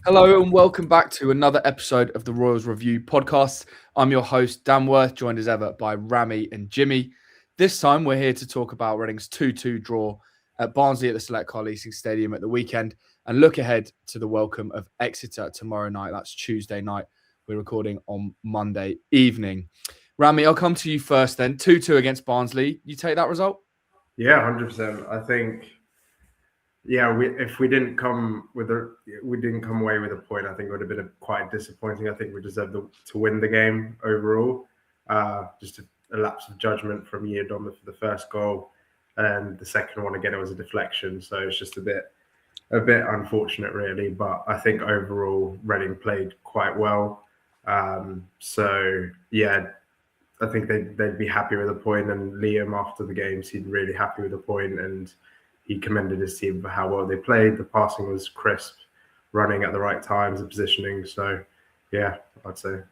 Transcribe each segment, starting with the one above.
Hello and welcome back to another episode of the Royals Review podcast. I'm your host, Dan Worth, joined as ever by Rami and Jimmy. This time we're here to talk about Reading's 2-2 draw at Barnsley at the Select Car Leasing Stadium at the weekend and look ahead to the welcome of Exeter tomorrow night. That's Tuesday night. We're recording on Monday evening. Rami, I'll come to you first then. 2-2 against Barnsley. You take that result? Yeah, 100%. I think, if we didn't come away with a point, I think it would have been quite disappointing. I think we deserved to win the game overall. Just a lapse of judgment from Yiadom for the first goal, and the second one again it was a deflection. So it's just a bit unfortunate, really. But I think overall Reading played quite well. I think they'd be happy with a point, and Liam after the game seemed really happy with the point, and he commended his team for how well they played. The passing was crisp, running at the right times, the positioning. So, yeah, I'd say.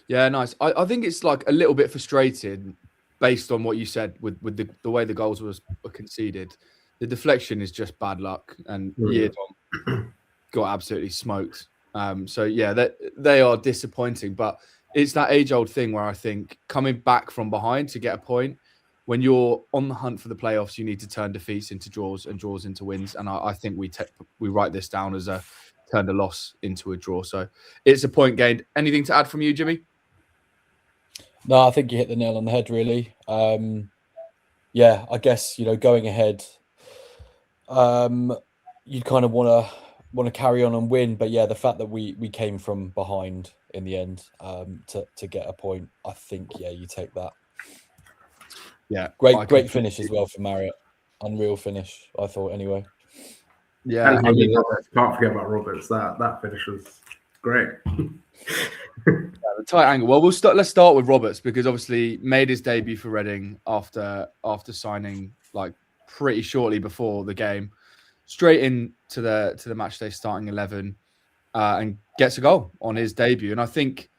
Yeah, nice. I think it's like a little bit frustrating based on what you said with the way the goals were conceded. The deflection is just bad luck, and Yiadom got absolutely smoked. They are disappointing, but it's that age-old thing where I think coming back from behind to get a point, when you're on the hunt for the playoffs, you need to turn defeats into draws and draws into wins. And I think we write this down as turned a loss into a draw. So it's a point gained. Anything to add from you, Jimmy? No, I think you hit the nail on the head, really. I guess, going ahead, you'd kind of want to carry on and win. But yeah, the fact that we came from behind in the end to get a point, I think, you take that. Yeah, great finish as well for Marriott. Unreal finish, I thought, anyway. Yeah, can't forget about Roberts. That finish was great. The tight angle. Well, let's start with Roberts, because obviously made his debut for Reading after signing like pretty shortly before the game, straight into the match day starting 11, and gets a goal on his debut. And I think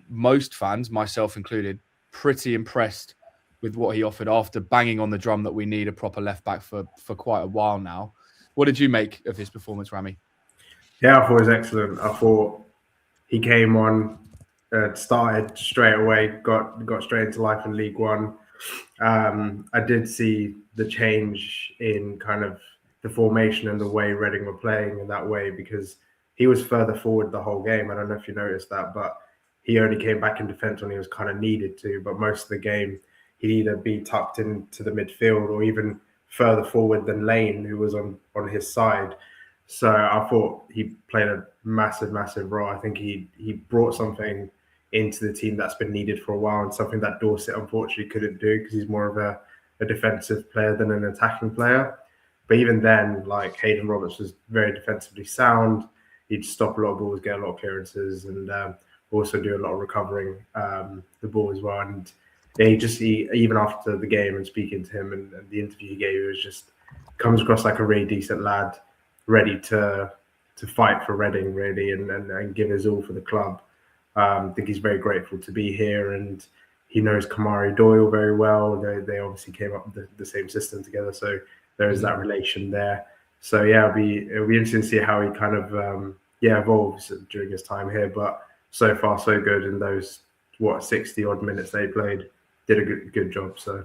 most fans, myself included, pretty impressed with what he offered after banging on the drum that we need a proper left back for quite a while now. What did you make of his performance, Rami? Yeah, I thought it was excellent. I thought he came on, started straight away, got straight into life in League One. I did see the change in kind of the formation and the way Reading were playing in that way, because he was further forward the whole game. I don't know if you noticed that, but he only came back in defence when he was kind of needed to. But most of the game, he'd either be tucked into the midfield or even further forward than Lane, who was on his side. So I thought he played a massive role. I think he brought something into the team that's been needed for a while, and something that Dorset unfortunately couldn't do, because he's more of a defensive player than an attacking player. But even then, like, Hayden Roberts was very defensively sound. He'd stop a lot of balls, get a lot of clearances, and also do a lot of recovering the ball as well. And he even after the game and speaking to him and the interview he gave, he was just comes across like a really decent lad, ready to fight for Reading, really, and give his all for the club. I think he's very grateful to be here, and he knows Kamari Doyle very well. They obviously came up with the same system together, so there is that relation there. So yeah, it'll be interesting to see how he kind of evolves during his time here. But so far so good in those 60 odd minutes they played. Did a good job. So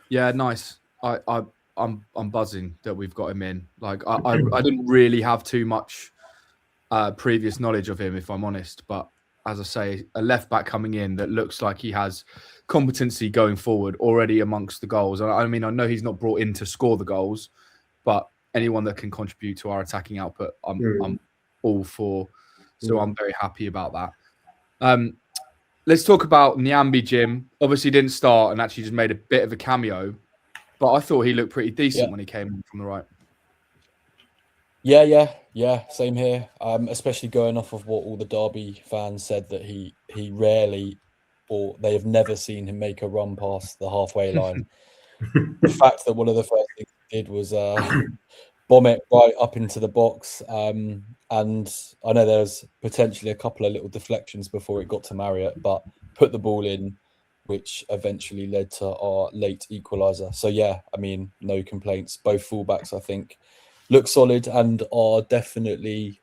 yeah, nice. I'm buzzing that we've got him in. Like I didn't really have too much previous knowledge of him, if I'm honest. But as I say, a left back coming in that looks like he has competency going forward already amongst the goals. I mean, I know he's not brought in to score the goals, but anyone that can contribute to our attacking output, I'm all for. So I'm very happy about that. Let's talk about Nyambi Jim. Obviously didn't start and actually just made a bit of a cameo, but I thought he looked pretty decent when he came in from the right. Yeah, same here. Especially going off of what all the Derby fans said, that he rarely, or they have never seen him make a run past the halfway line. The fact that one of the first things he did was bomb it right up into the box. And I know there's potentially a couple of little deflections before it got to Marriott, but put the ball in, which eventually led to our late equaliser. So yeah, I mean, no complaints. Both fullbacks, I think, look solid and are definitely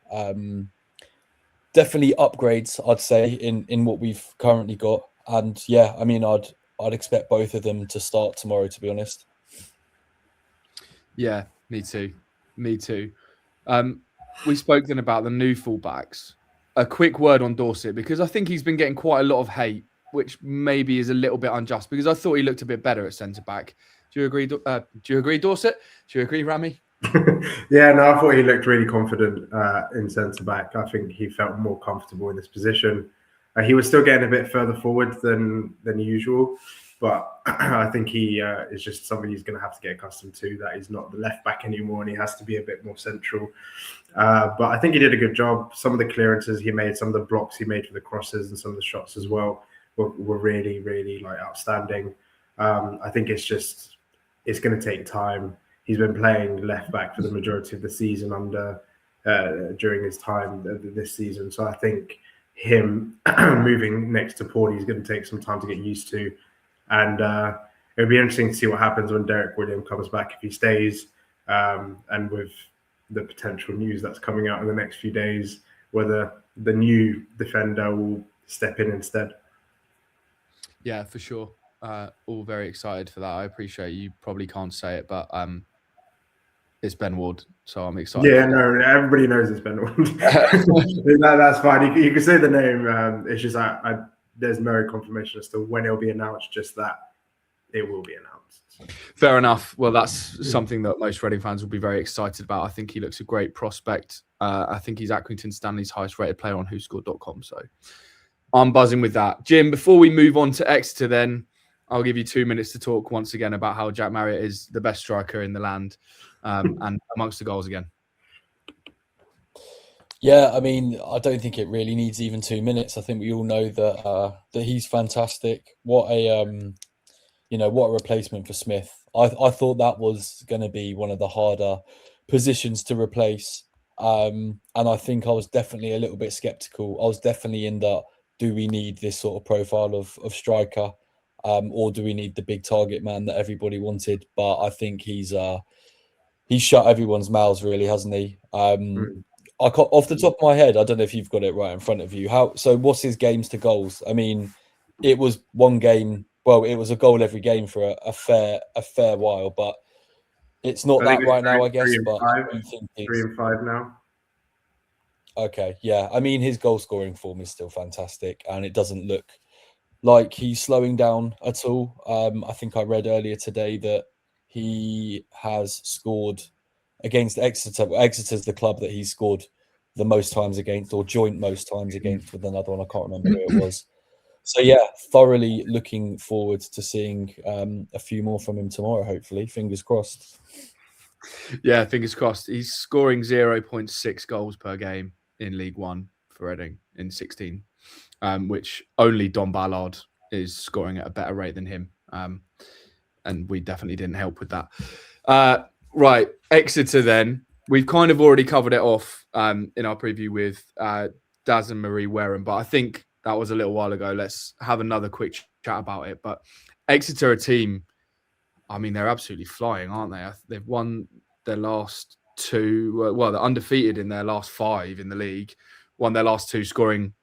upgrades, I'd say, in what we've currently got. And yeah, I mean, I'd expect both of them to start tomorrow, to be honest. Yeah, me too. Me too. We spoke then about the new fullbacks. A quick word on Dorset, because I think he's been getting quite a lot of hate, which maybe is a little bit unjust, because I thought he looked a bit better at centre back. Do you agree? Do you agree, Dorset? Do you agree, Rami? Yeah, no, I thought he looked really confident in centre back. I think he felt more comfortable in this position. He was still getting a bit further forward than usual, but I think he is just somebody he's going to have to get accustomed to, that he's not the left back anymore and he has to be a bit more central. But I think he did a good job. Some of the clearances he made, some of the blocks he made for the crosses, and some of the shots as well were really, really like outstanding. I think it's going to take time. He's been playing left back for the majority of the season during his time this season. So I think him moving next to Paulie is going to take some time to get used to. And it'll be interesting to see what happens when Derek Williams comes back, if he stays, and with the potential news that's coming out in the next few days, whether the new defender will step in instead. Yeah, for sure. All very excited for that. I appreciate you probably can't say it, but it's Ben Ward, so I'm excited. Yeah, no, everybody knows it's Ben Ward. That's fine. You can say the name. It's just there's no confirmation as to when it'll be announced. Just that it will be announced. Fair enough. Well, that's something that most Reading fans will be very excited about. I think he looks a great prospect. I think he's Accrington Stanley's highest rated player on WhoScored.com. So I'm buzzing with that. Jim, before we move on to Exeter, then I'll give you 2 minutes to talk once again about how Jack Marriott is the best striker in the land, and amongst the goals again. Yeah, I mean, I don't think it really needs even 2 minutes. I think we all know that he's fantastic. What a replacement for Smith. I thought that was going to be one of the harder positions to replace. And I think I was definitely a little bit skeptical. I was definitely in that, do we need this sort of profile of striker? Or do we need the big target man that everybody wanted? But I think he's shut everyone's mouths, really, hasn't he? Off the top of my head, I don't know if you've got it right in front of you. So what's his games to goals? I mean, it was one game. Well, it was a goal every game for a fair while, but it's not that right now, I guess. But you think 3 and 5 now. Okay, yeah. I mean, his goal scoring form is still fantastic, and it doesn't look like he's slowing down at all. I think I read earlier today that he has scored against Exeter. Exeter's the club that he scored the most times against, or joint most times against, with another one. I can't remember who it was. So yeah, thoroughly looking forward to seeing a few more from him tomorrow, hopefully. Fingers crossed. Yeah, fingers crossed. He's scoring 0.6 goals per game in League One for Reading in 16, which only Don Ballard is scoring at a better rate than him. And we definitely didn't help with that. Right, Exeter then. We've kind of already covered it off in our preview with Daz and Marie Wareham, but I think that was a little while ago. Let's have another quick chat about it. But Exeter, a team, I mean, they're absolutely flying, aren't they? They've won their last 2. Well, they're undefeated in their last 5 in the league. Won their last 2, scoring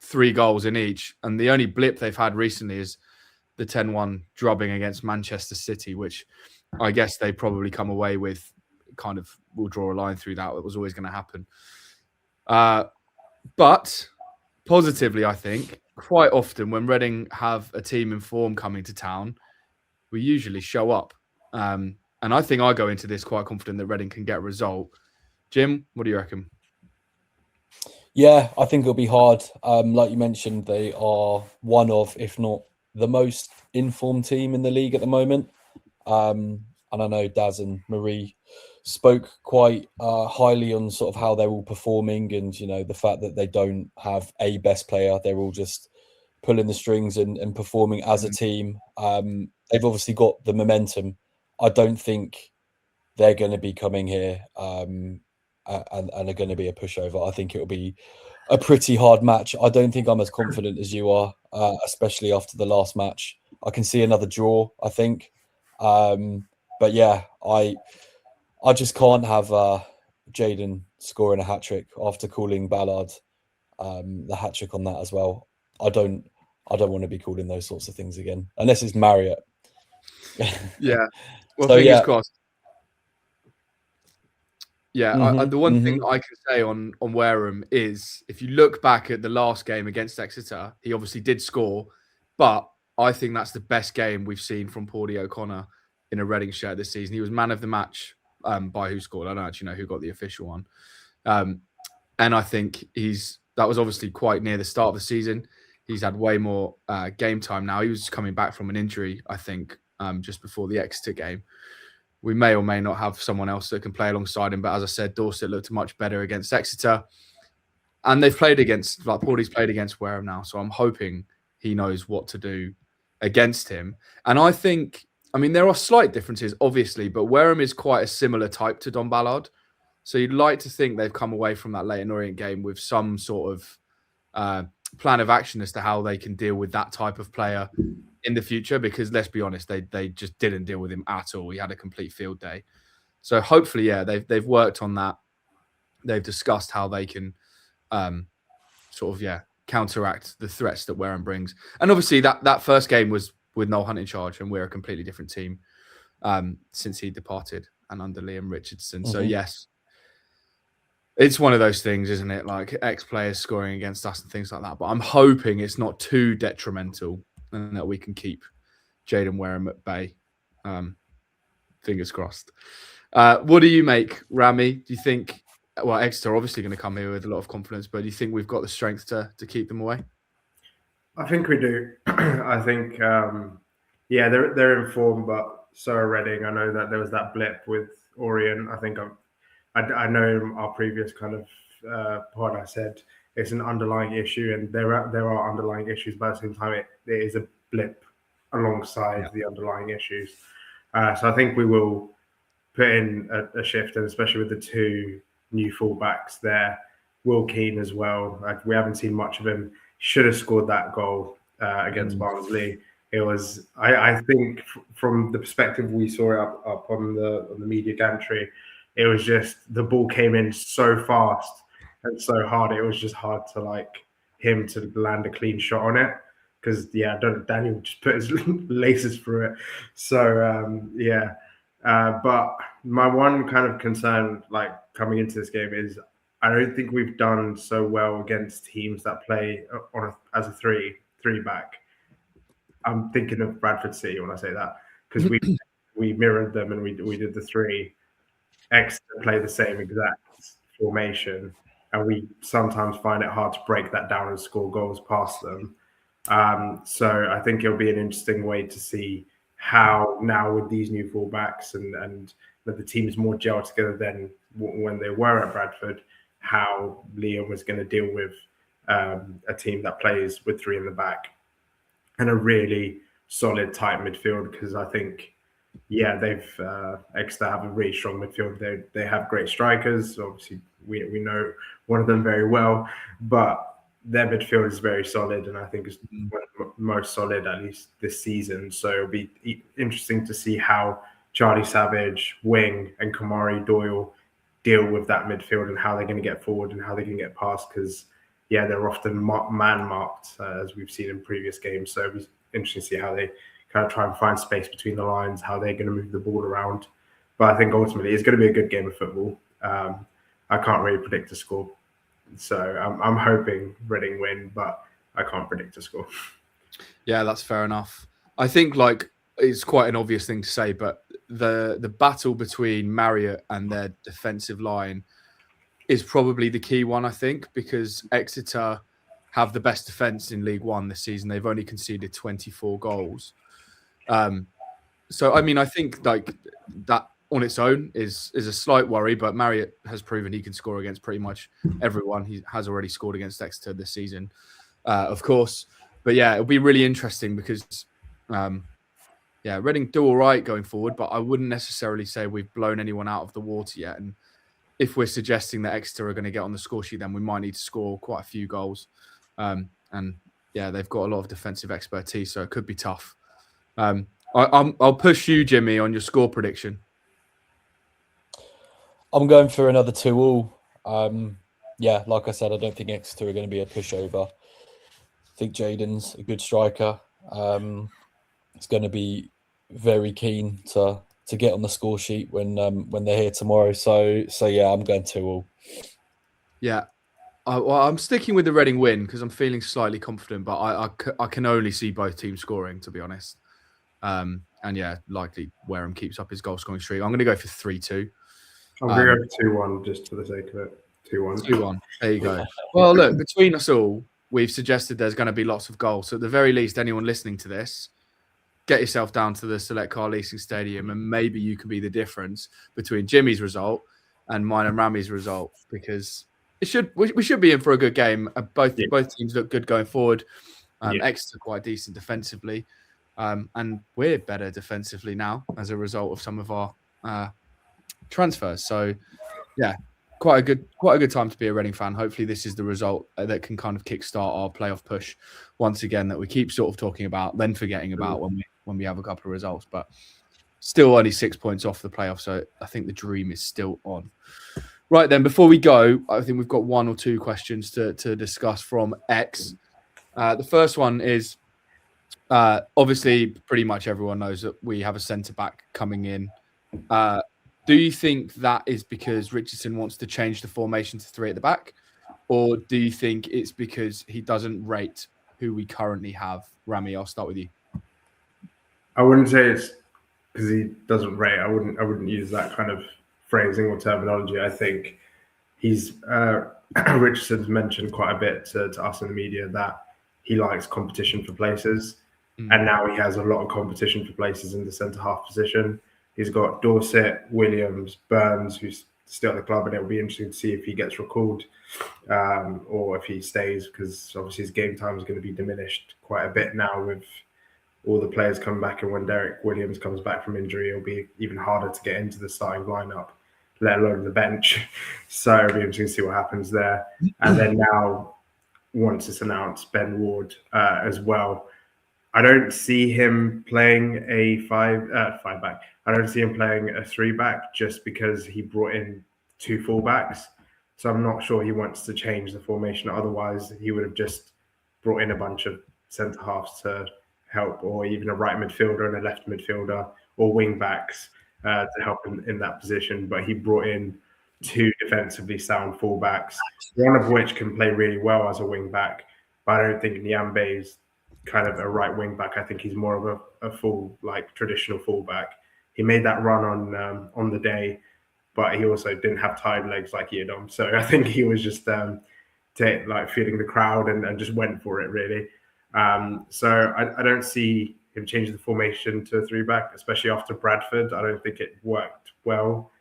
3 goals in each. And the only blip they've had recently is the 10-1 drubbing against Manchester City, which I guess they probably come away with, kind of, we'll draw a line through that. It was always going to happen. But positively, I think, quite often when Reading have a team in form coming to town, we usually show up. And I think I go into this quite confident that Reading can get a result. Jim, what do you reckon? Yeah, I think it'll be hard. Like you mentioned, they are one of, if not the most informed team in the league at the moment. And I know Daz and Marie spoke quite highly on sort of how they're all performing, and the fact that they don't have a best player. They're all just pulling the strings and performing as a team. They've obviously got the momentum. I don't think they're going to be coming here and are going to be a pushover. I think it'll be a pretty hard match. I don't think I'm as confident as you are, especially after the last match. I can see another draw, I think. But yeah, I just can't have Jaden scoring a hat-trick after calling Ballard the hat-trick on that as well. I don't want to be calling those sorts of things again, unless it's Marriott. Yeah. Well, So, fingers yeah. crossed. Yeah, the one thing that I can say on Wareham is, if you look back at the last game against Exeter, he obviously did score, but I think that's the best game we've seen from Paudie O'Connor in a Reading shirt this season. He was man of the match by who scored. I don't actually know who got the official one. And I think that was obviously quite near the start of the season. He's had way more game time now. He was coming back from an injury, I think, just before the Exeter game. We may or may not have someone else that can play alongside him. But as I said, Dorset looked much better against Exeter. And they've played against, like Paudie's played against Wareham now. So I'm hoping he knows what to do against him. And I think, I mean, there are slight differences, obviously, but Wareham is quite a similar type to Don Ballard. So you'd like to think they've come away from that Leyton Orient game with some sort of plan of action as to how they can deal with that type of player in the future, because let's be honest, they just didn't deal with him at all. He had a complete field day. So hopefully, yeah, they've worked on that. They've discussed how they can counteract the threats that Wareham brings. And obviously that first game was with Noel Hunt in charge, and we're a completely different team since he departed and under Liam Richardson. So yes, it's one of those things, isn't it? Like ex-players scoring against us and things like that. But I'm hoping it's not too detrimental and that we can keep Jaden Wareham at bay. Fingers crossed. What do you make, Rami? Do you think, well, Exeter are obviously going to come here with a lot of confidence, but do you think we've got the strength to keep them away? I think we do. I think, they're in form, but so are Reading. I know that there was that blip with Orient. I think I know in our previous kind of pod I said it's an underlying issue, and there are underlying issues, but at the same time it is a blip alongside the underlying issues. So I think we will put in a shift, and especially with the two new fullbacks there, Will Keane as well. We haven't seen much of him. Should have scored that goal against Barnsley. It was, I think, from the perspective we saw it up on the media gantry, it was just the ball came in so fast and so hard. It was just hard to him to land a clean shot on it, because Daniel just put his laces through it. So but my one kind of concern coming into this game is I don't think we've done so well against teams that play as a three back. I'm thinking of Bradford City when I say that, because we mirrored them and we did the three. Exeter play the same exact formation, and we sometimes find it hard to break that down and score goals past them. So I think it'll be an interesting way to see how now with these new fullbacks and that the team is more gelled together than when they were at Bradford, how Liam was going to deal with a team that plays with three in the back and a really solid tight midfield, because I think Exeter have a really strong midfield. They have great strikers. Obviously, we know one of them very well, but their midfield is very solid, and I think it's one of the most solid, at least this season. So it'll be interesting to see how Charlie Savage, Wing, and Kamari Doyle deal with that midfield and how they're going to get forward and how they can get past, because they're often man-marked, as we've seen in previous games. So it'll be interesting to see how they kind of try and find space between the lines, how they're going to move the ball around. But I think ultimately it's going to be a good game of football. I can't really predict a score. So I'm hoping Reading win, but I can't predict a score. Yeah, that's fair enough. I think it's quite an obvious thing to say, but the battle between Marriott and their defensive line is probably the key one, I think, because Exeter have the best defence in League One this season. They've only conceded 24 goals. So, I mean, I think that on its own is a slight worry, but Marriott has proven he can score against pretty much everyone. He has already scored against Exeter this season, of course. But yeah, it'll be really interesting because, Reading do all right going forward, but I wouldn't necessarily say we've blown anyone out of the water yet. And if we're suggesting that Exeter are going to get on the score sheet, then we might need to score quite a few goals. They've got a lot of defensive expertise, so it could be tough. I'll push you, Jimmy, on your score prediction. I'm going for another 2-2. Yeah, like I said, I don't think Exeter are going to be a pushover. I think Jaden's a good striker. He's going to be very keen to get on the score sheet when they're here tomorrow. So yeah, I'm going 2-2. Yeah. Well, I'm sticking with the Reading win because I'm feeling slightly confident, but I can only see both teams scoring, to be honest. And yeah, likely Wareham keeps up his goal scoring streak. I'm going to go for 3-2. I'm going to go for 2-1 just for the sake of it. 2-1. 2-1. There you go. Well, look, between us all, we've suggested there's going to be lots of goals. So at the very least, anyone listening to this, get yourself down to the Select Car Leasing Stadium, and maybe you can be the difference between Jimmy's result and mine and Rami's result, because we should be in for a good game. Both teams look good going forward. Exeter quite decent defensively, and we're better defensively now as a result of some of our transfers. So yeah, quite a good time to be a Reading fan. Hopefully this is the result that can kind of kickstart our playoff push once again, that we keep sort of talking about, then forgetting about when we have a couple of results. But still only 6 points off the playoff, so I think the dream is still on. Right then, before we go, I think we've got one or two questions to discuss from X. The first one is, obviously pretty much everyone knows that we have a centre-back coming in. Do you think that is because Richardson wants to change the formation to 3 at the back? Or do you think it's because he doesn't rate who we currently have? Rami, I'll start with you. I wouldn't say it's because he doesn't rate. I wouldn't use that kind of phrasing or terminology. I think he's Richardson's mentioned quite a bit to us in the media that he likes competition for places. And now he has a lot of competition for places in the centre-half position. He's got Dorset, Williams, Burns, who's still at the club, and it'll be interesting to see if he gets recalled or if he stays, because obviously his game time is going to be diminished quite a bit now with all the players coming back. And when Derek Williams comes back from injury, it'll be even harder to get into the starting lineup, let alone the bench. So it'll be interesting to see what happens there. And then now, once it's announced, Ben Ward as well. I don't see him playing a five back. I don't see him playing a 3 back just because he brought in 2 fullbacks. So I'm not sure he wants to change the formation. Otherwise, he would have just brought in a bunch of centre halves to help, or even a right midfielder and a left midfielder, or wing backs to help in that position. But he brought in 2 defensively sound fullbacks, one of which can play really well as a wing back. But I don't think Nyambe's kind of a right wing back. I think he's more of a full, like, traditional fullback. He made that run on the day, but he also didn't have tired legs like Yedom. So I think he was just feeding the crowd and just went for it, really. So I don't see him changing the formation to a 3 back, especially after Bradford. I don't think it worked well,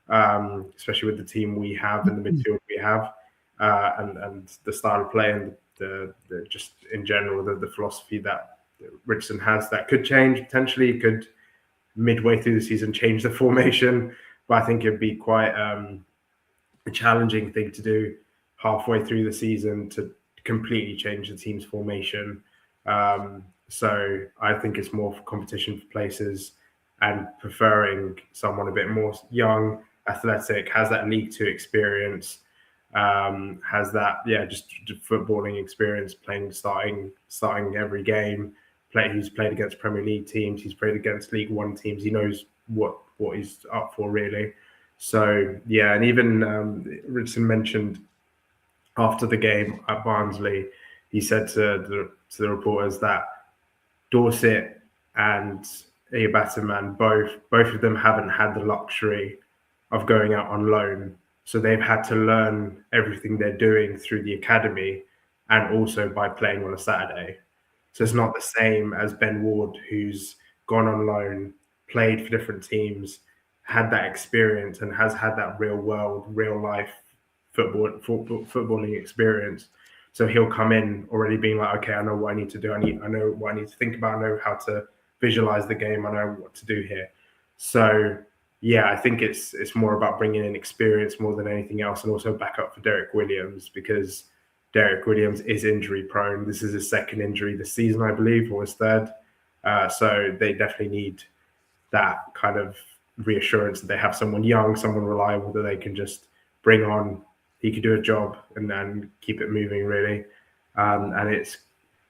especially with the team we have and the midfield we have, and the style of play and the just in general the philosophy that Richardson has. That could change potentially. He could midway through the season change the formation, but I think it'd be quite a challenging thing to do halfway through the season to completely change the team's formation. So I think it's more for competition for places and preferring someone a bit more young, athletic, has that League Two experience, has that just footballing experience, starting every game. He's played against Premier League teams, he's played against League One teams. He knows what he's up for, really. So yeah, and even Richardson mentioned after the game at Barnsley, he said to the reporters that Dorset and Abatterman, both of them haven't had the luxury of going out on loan. So they've had to learn everything they're doing through the academy and also by playing on a Saturday. So it's not the same as Ben Ward, who's gone on loan, played for different teams, had that experience and has had that real world, real life footballing experience. So he'll come in already being like, okay, I know what I need to do. I know what I need to think about. I know how to visualize the game. I know what to do here. So yeah, I think it's more about bringing in experience more than anything else, and also back up for Derek Williams, because Derek Williams is injury prone. This is his 2nd injury this season, I believe, or his 3rd. So they definitely need that kind of reassurance that they have someone young, someone reliable that they can just bring on. He could do a job and then keep it moving, really. And it's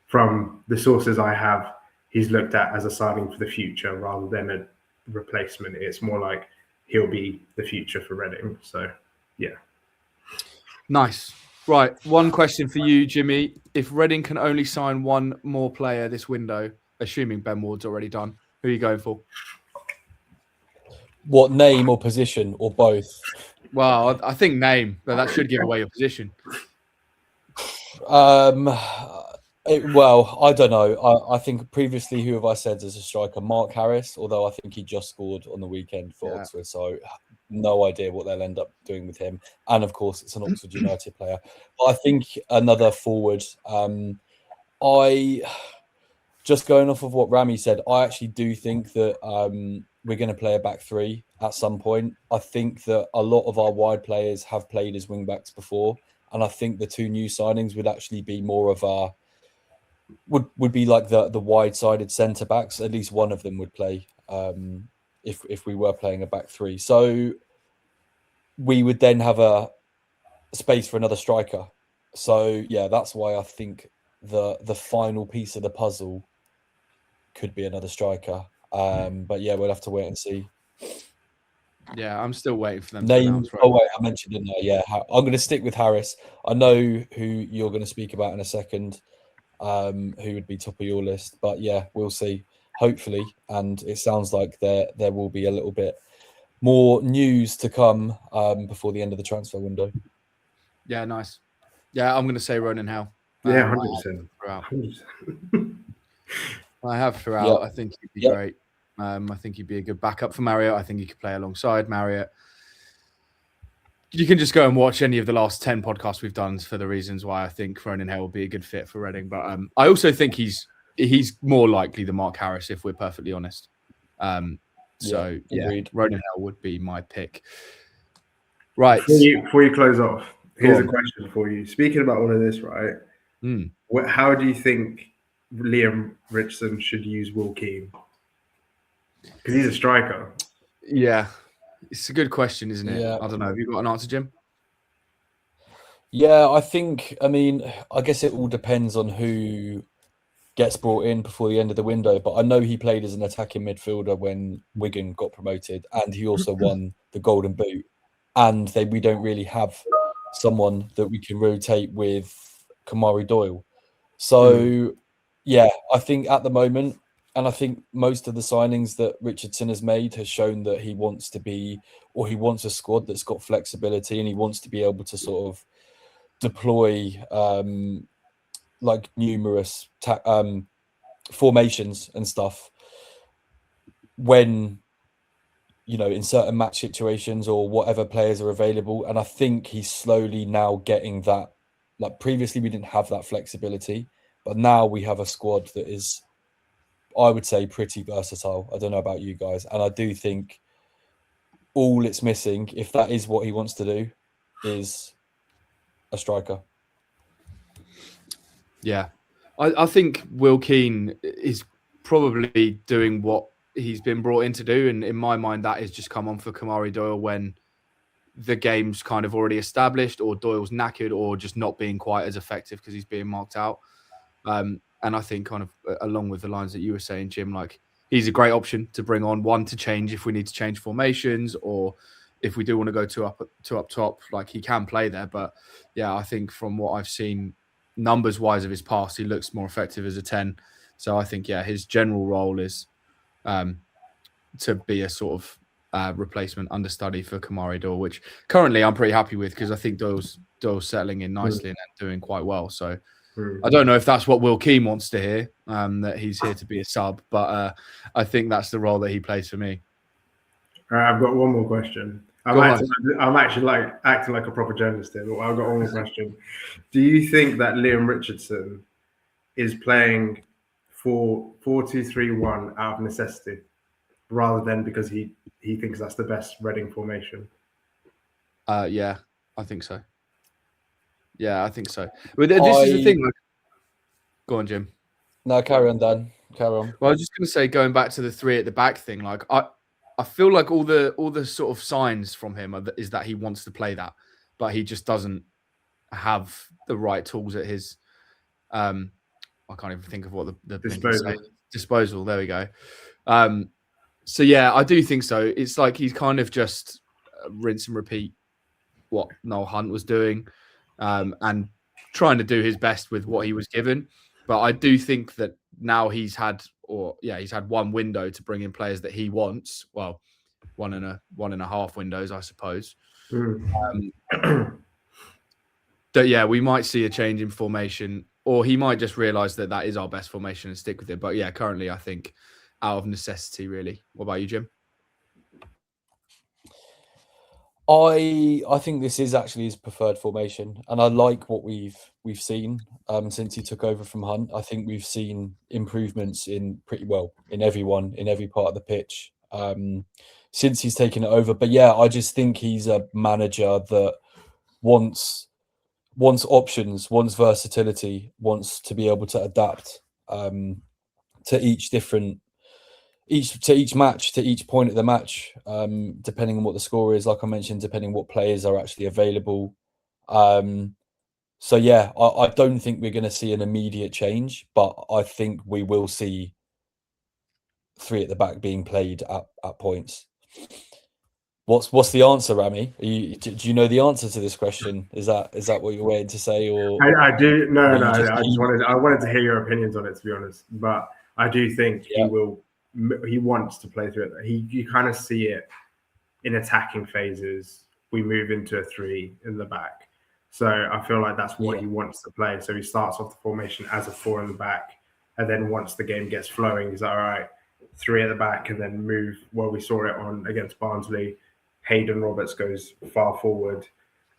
from the sources I have, he's looked at as a signing for the future rather than a replacement. It's more like he'll be the future for Reading. So, yeah. Nice. Right. One question for you, Jimmy. If Reading can only sign one more player this window, assuming Ben Ward's already done, who are you going for? What name or position or both? Well, I think name, but that should give away your position. Well, I don't know. I think previously, who have I said as a striker? Mark Harris, although I think he just scored on the weekend for Oxford, so no idea what they'll end up doing with him. And of course, it's an Oxford United player. But I think another forward. I just going off of what Rami said, I actually do think that we're going to play a back three at some point. I think that a lot of our wide players have played as wing backs before, and I think the two new signings would actually be more of a would be like the wide-sided centre backs. At least one of them would play if we were playing a back three. So we would then have a space for another striker. So yeah, that's why I think the final piece of the puzzle could be another striker. But yeah, we'll have to wait and see. Yeah, I'm still waiting for them to announce. Right. Oh wait, I mentioned it. Yeah, I'm going to stick with Harris. I know who you're going to speak about in a second. Who would be top of your list? But yeah, we'll see. Hopefully, and it sounds like there will be a little bit more news to come before the end of the transfer window. Yeah, nice. Yeah, I'm going to say Ronan Howe. Yeah, 100%. I have throughout. I think he'd be great. I think he'd be a good backup for Marriott. I think he could play alongside Marriott. You can just go and watch any of the last 10 podcasts we've done for the reasons why I think Ronan Howe will be a good fit for Reading. But I also think he's more likely than Mark Harris, if we're perfectly honest. So Ronan Howe would be my pick. Right. Before you close off, here's a question for you. Speaking about all of this, right? How do you think Liam Richardson should use Will Keane? Because he's a striker. Yeah. It's a good question, isn't it? Yeah. I don't know. Have you got an answer, Jim? Yeah, I guess it all depends on who gets brought in before the end of the window. But I know he played as an attacking midfielder when Wigan got promoted, and he also won the Golden Boot. And we don't really have someone that we can rotate with Kamari Doyle. So, yeah, I think at the moment, and I think most of the signings that Richardson has made has shown that he wants to be, or he wants a squad that's got flexibility, and he wants to be able to sort of deploy like numerous formations and stuff when, in certain match situations or whatever players are available. And I think he's slowly now getting that. Like previously we didn't have that flexibility, but now we have a squad that is, I would say, pretty versatile. I don't know about you guys. And I do think all it's missing, if that is what he wants to do, is a striker. Yeah. I think Will Keane is probably doing what he's been brought in to do. And in my mind, that is just come on for Kamari Doyle when the game's kind of already established, or Doyle's knackered, or just not being quite as effective because he's being marked out. And I think kind of along with the lines that you were saying, Jim, like he's a great option to bring on, one to change if we need to change formations, or if we do want to go two up top, like he can play there. But yeah, I think from what I've seen numbers wise of his past, he looks more effective as a 10. So I think, yeah, his general role is to be a sort of replacement understudy for Kamari Doyle, which currently I'm pretty happy with because I think Doyle's settling in nicely and doing quite well. So I don't know if that's what Will Keane wants to hear, that he's here to be a sub, but I think that's the role that he plays for me. All right, I've got one more question. I'm actually like acting like a proper journalist here, but I've got one more question. Do you think that Liam Richardson is playing 4-2-3-1 out of necessity, rather than because he thinks that's the best Reading formation? Yeah, I think so. Yeah, I think so. But this is the thing. Like, go on, Jim. No, carry on, Dan. Carry on. Well, I was just going to say, going back to the three at the back thing, like I feel like all the sort of signs from him is that he wants to play that, but he just doesn't have the right tools at his I can't even think of what the disposal. There we go. So yeah, I do think so. It's like he's kind of just rinse and repeat what Noel Hunt was doing, and trying to do his best with what he was given. But I do think that now he's had one window to bring in players that he wants. Well, one and a half windows, I suppose. That yeah, we might see a change in formation, or he might just realise that is our best formation and stick with it. But yeah, currently I think out of necessity, really. What about you, Jim? I think this is actually his preferred formation, and I like what we've seen since he took over from Hunt. I think we've seen improvements in every part of the pitch since he's taken it over. But yeah, I just think he's a manager that wants options, wants versatility, wants to be able to adapt to each match, to each point of the match, depending on what the score is, like I mentioned, depending on what players are actually available. So yeah, I don't think we're going to see an immediate change, but I think we will see 3 at the back being played at points. What's the answer, Rami? Do you know the answer to this question? Is that what you're waiting to say, or I do? No. I wanted to hear your opinions on it, to be honest. But I do think he will. He wants to play through it. You kind of see it in attacking phases. We move into a 3 in the back, so I feel like that's what he wants to play. So he starts off the formation as a 4 in the back, and then once the game gets flowing, he's like, all right, 3 at the back, and then move. Well, we saw it on against Barnsley. Hayden Roberts goes far forward,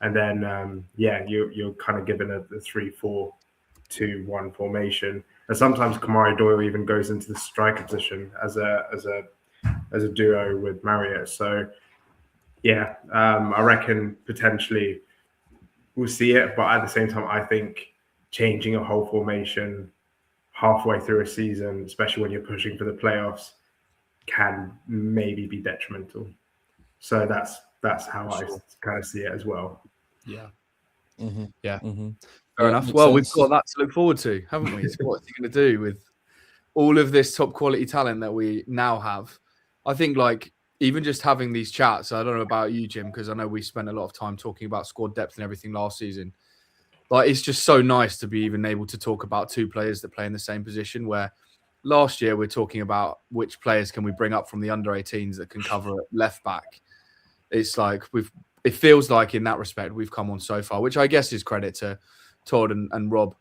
and then you're kind of given a 3-4-2-1 formation. And sometimes Kamari Doyle even goes into the striker position as a duo with Marriott. So yeah, I reckon potentially we'll see it, but at the same time, I think changing a whole formation halfway through a season, especially when you're pushing for the playoffs, can maybe be detrimental. So that's how I kind of see it as well. Yeah. Mm-hmm. Yeah. Mm-hmm. Fair enough. Well, we've got that to look forward to, haven't we? What's he going to do with all of this top quality talent that we now have? I think like even just having these chats, I don't know about you, Jim, because I know we spent a lot of time talking about squad depth and everything last season. Like it's just so nice to be even able to talk about 2 players that play in the same position, where last year we're talking about which players can we bring up from the under 18s that can cover left back. It's like it feels like in that respect we've come on so far, which I guess is credit to Todd and Rob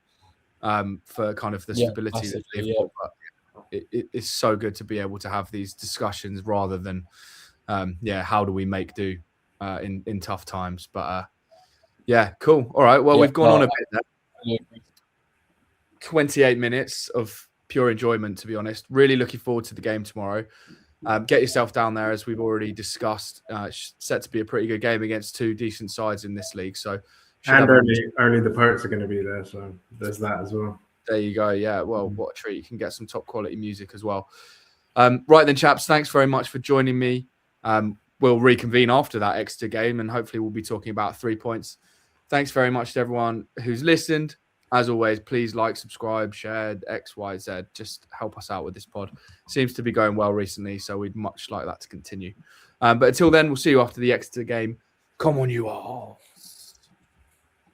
for kind of the stability that they've got. But it's so good to be able to have these discussions rather than how do we make do in tough times. But yeah, cool. All right, well, we've gone on a bit there. 28 minutes of pure enjoyment, to be honest. Really looking forward to the game tomorrow. Get yourself down there, as we've already discussed. It's set to be a pretty good game against 2 decent sides in this league. So, and only the Poets are going to be there, so there's that as well. There you go. Yeah, well, what a treat. You can get some top quality music as well. Right then, chaps, thanks very much for joining me. We'll reconvene after that Exeter game, and hopefully we'll be talking about 3 points. Thanks very much to everyone who's listened. As always, please like, subscribe, share, X, Y, Z. Just help us out with this pod. Seems to be going well recently, so we'd much like that to continue. But until then, we'll see you after the Exeter game. Come on, you all.